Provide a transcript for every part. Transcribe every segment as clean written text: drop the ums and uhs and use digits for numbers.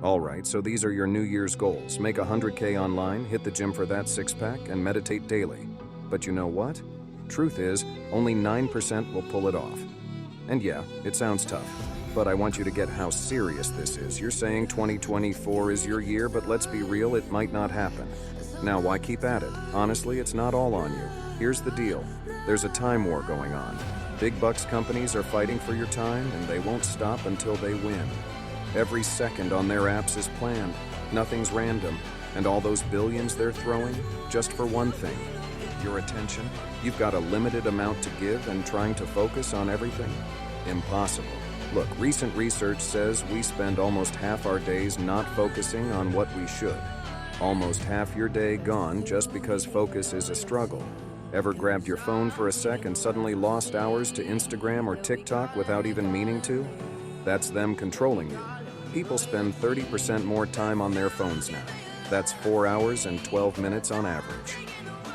Alright, so these are your New Year's goals. Make 100K online, hit the gym for that six-pack, and meditate daily. But you know what? Truth is, only 9% will pull it off. And yeah, it sounds tough, but I want you to get how serious this is. You're saying 2024 is your year, but let's be real, it might not happen. Now, why keep at it? Honestly, it's not all on you. Here's the deal. There's a time war going on. Big bucks companies are fighting for your time, and they won't stop until they win. Every second on their apps is planned. Nothing's random. And all those billions they're throwing, just for one thing. Your attention. You've got a limited amount to give and trying to focus on everything? Impossible. Look, recent research says we spend almost half our days not focusing on what we should. Almost half your day gone just because focus is a struggle. Ever grabbed your phone for a sec and suddenly lost hours to Instagram or TikTok without even meaning to? That's them controlling you. People spend 30% more time on their phones now. That's 4 hours and 12 minutes on average.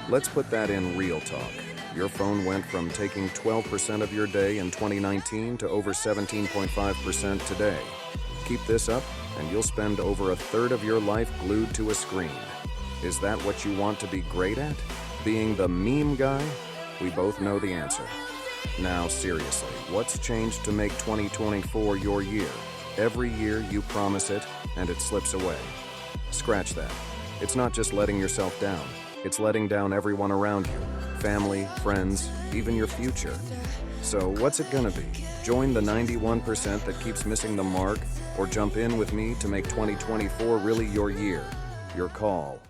Let's put that in real talk. Your phone went from taking 12% of your day in 2019 to over 17.5% today. Keep this up, and you'll spend over a third of your life glued to a screen. Is that what you want to be great at? Being the meme guy? We both know the answer. Now, seriously, what's changed to make 2024 your year? Every year you promise it, and it slips away. Scratch that. It's not just letting yourself down. It's letting down everyone around you. Family, friends, even your future. So what's it gonna be? Join the 91% that keeps missing the mark, or jump in with me to make 2024 really your year? Your call.